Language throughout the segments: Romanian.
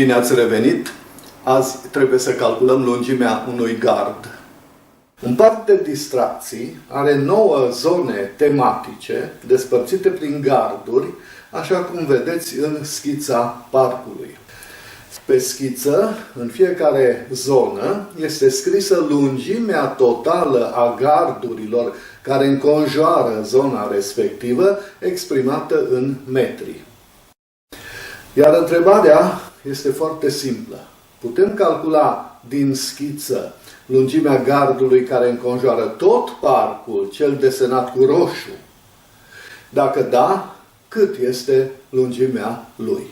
Bine ați revenit! Azi trebuie să calculăm lungimea unui gard. Un parc de distracții are 9 zone tematice despărțite prin garduri, așa cum vedeți în schița parcului. Pe schiță, în fiecare zonă, este scrisă lungimea totală a gardurilor care înconjoară zona respectivă, exprimată în metri. Iar întrebarea este foarte simplă. Putem calcula din schiță lungimea gardului care înconjoară tot parcul, cel desenat cu roșu? Dacă da, cât este lungimea lui?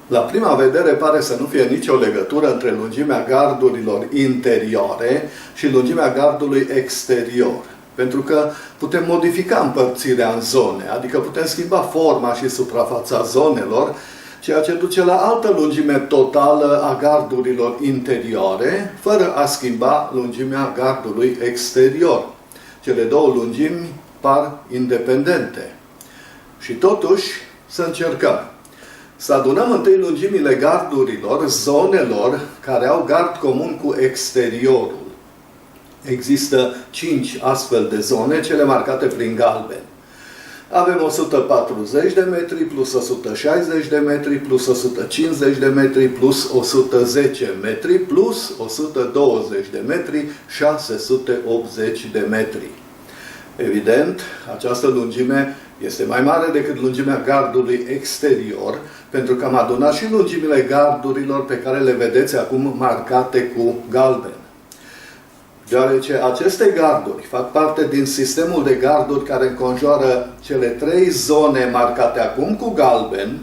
La prima vedere pare să nu fie nicio legătură între lungimea gardurilor interioare și lungimea gardului exterior. Pentru că putem modifica împărțirea în zone, adică putem schimba forma și suprafața zonelor, ceea ce duce la altă lungime totală a gardurilor interioare, fără a schimba lungimea gardului exterior. Cele două lungimi par independente. Și totuși, să încercăm. Să adunăm întâi lungimile gardurilor, zonelor care au gard comun cu exteriorul. Există 5 astfel de zone, cele marcate prin galben. Avem 140 de metri, plus 160 de metri, plus 150 de metri, plus 110 metri, plus 120 de metri, 680 de metri. Evident, această lungime este mai mare decât lungimea gardului exterior, pentru că am adunat și lungimile gardurilor pe care le vedeți acum marcate cu galben. Deoarece aceste garduri fac parte din sistemul de garduri care înconjoară cele 3 zone marcate acum cu galben,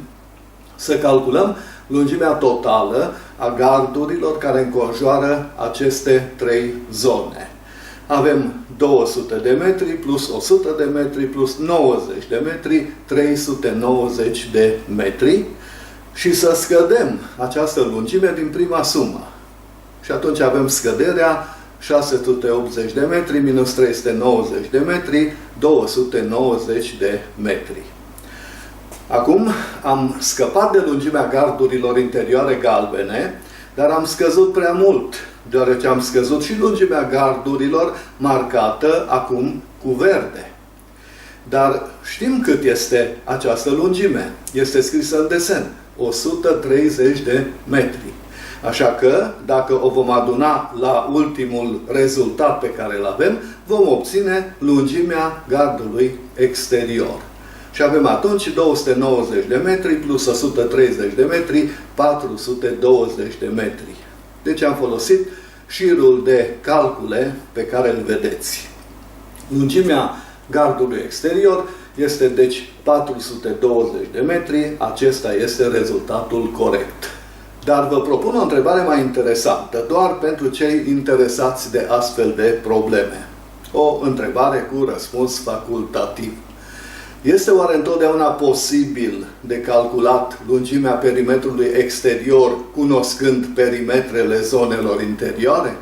să calculăm lungimea totală a gardurilor care înconjoară aceste 3 zone. Avem 200 de metri plus 100 de metri plus 90 de metri, 390 de metri și să scădem această lungime din prima sumă. Și atunci avem scăderea 680 de metri minus 390 de metri, 290 de metri. Acum am scăpat de lungimea gardurilor interioare galbene, dar am scăzut prea mult, deoarece am scăzut și lungimea gardurilor marcată acum cu verde. Dar știm cât este această lungime. Este scrisă în desen. 130 de metri. Așa că, dacă o vom aduna la ultimul rezultat pe care îl avem, vom obține lungimea gardului exterior. Și avem atunci 290 de metri plus 130 de metri, 420 de metri. Deci am folosit șirul de calcule pe care îl vedeți. Lungimea gardului exterior este deci 420 de metri. Acesta este rezultatul corect. Dar vă propun o întrebare mai interesantă, doar pentru cei interesați de astfel de probleme. O întrebare cu răspuns facultativ. Este oare întotdeauna posibil de calculat lungimea perimetrului exterior cunoscând perimetrele zonelor interioare?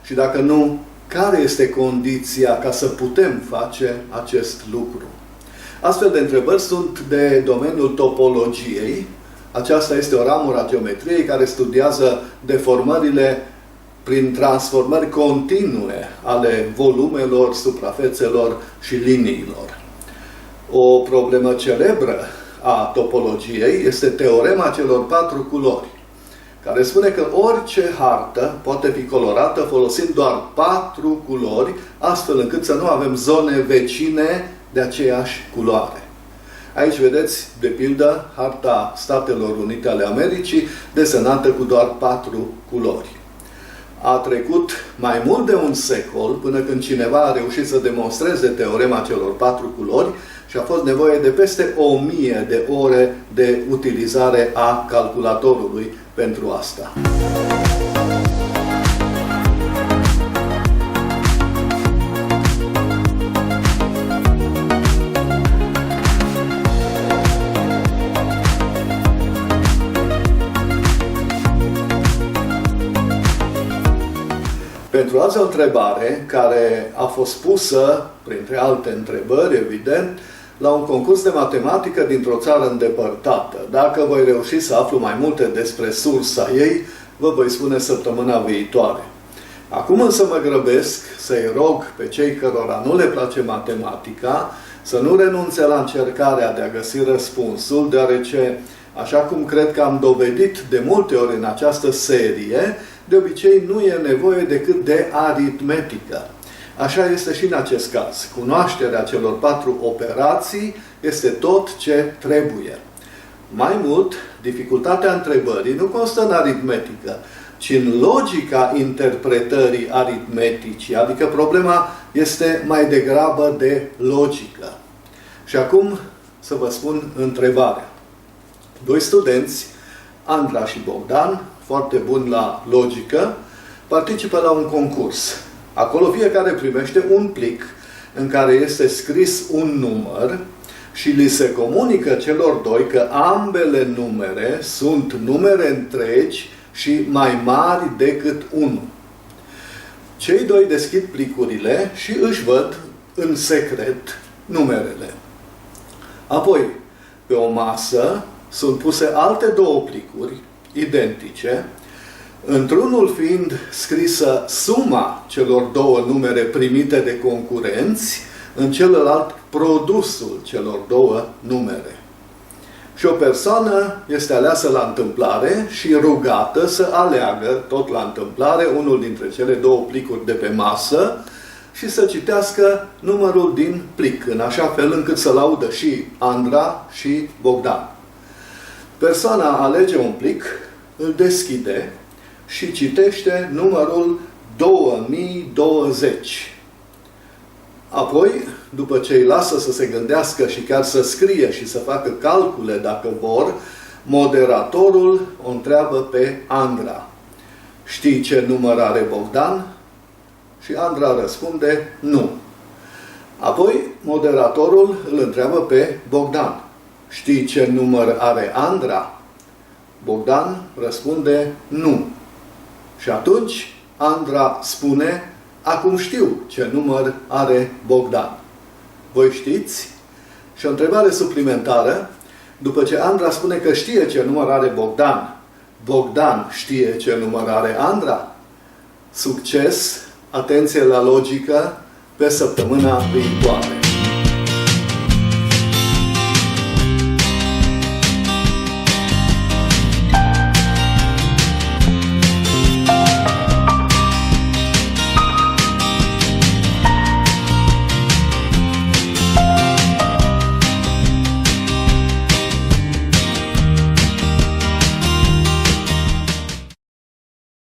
Și dacă nu, care este condiția ca să putem face acest lucru? Astfel de întrebări sunt de domeniul topologiei. Aceasta este o ramură a geometriei care studiază deformările prin transformări continue ale volumelor, suprafețelor și liniilor. O problemă celebră a topologiei este teorema celor 4 culori, care spune că orice hartă poate fi colorată folosind doar 4 culori, astfel încât să nu avem zone vecine de aceeași culoare. Aici vedeți, de pildă, harta Statelor Unite ale Americii, desenată cu doar 4 culori. A trecut mai mult de un secol până când cineva a reușit să demonstreze teorema celor 4 culori și a fost nevoie de peste 1000 de ore de utilizare a calculatorului pentru asta. Pentru azi o întrebare care a fost pusă, printre alte întrebări, evident, la un concurs de matematică dintr-o țară îndepărtată. Dacă voi reuși să aflu mai multe despre sursa ei, vă voi spune săptămâna viitoare. Acum însă mă grăbesc să-i rog pe cei cărora nu le place matematica să nu renunțe la încercarea de a găsi răspunsul, deoarece, așa cum cred că am dovedit de multe ori în această serie, de obicei nu e nevoie decât de aritmetică. Așa este și în acest caz. Cunoașterea celor 4 operații este tot ce trebuie. Mai mult, dificultatea întrebării nu constă în aritmetică, ci în logica interpretării aritmeticii, adică problema este mai degrabă de logică. Și acum să vă spun întrebarea. 2 studenți, Andra și Bogdan, foarte buni la logică, participă la un concurs. Acolo fiecare primește un plic în care este scris un număr și li se comunică celor 2 că ambele numere sunt numere întregi și mai mari decât 1. Cei 2 deschid plicurile și își văd în secret numerele. Apoi, pe o masă sunt puse alte 2 plicuri identice, într-unul fiind scrisă suma celor 2 numere primite de concurenți, în celălalt produsul celor 2 numere. Și o persoană este aleasă la întâmplare și rugată să aleagă, tot la întâmplare, unul dintre cele 2 plicuri de pe masă și să citească numărul din plic, în așa fel încât să-l audă și Andra și Bogdan. Persoana alege un plic, îl deschide și citește numărul 2020. Apoi, după ce îi lasă să se gândească și chiar să scrie și să facă calcule dacă vor, moderatorul o întreabă pe Andra: știi ce număr are Bogdan? Și Andra răspunde: nu. Apoi, moderatorul îl întreabă pe Bogdan: știi ce număr are Andra? Bogdan răspunde: nu. Și atunci Andra spune: acum știu ce număr are Bogdan. Voi știți? Și o întrebare suplimentară: după ce Andra spune că știe ce număr are Bogdan, Bogdan știe ce număr are Andra? Succes, atenție la logică, pe săptămâna viitoare!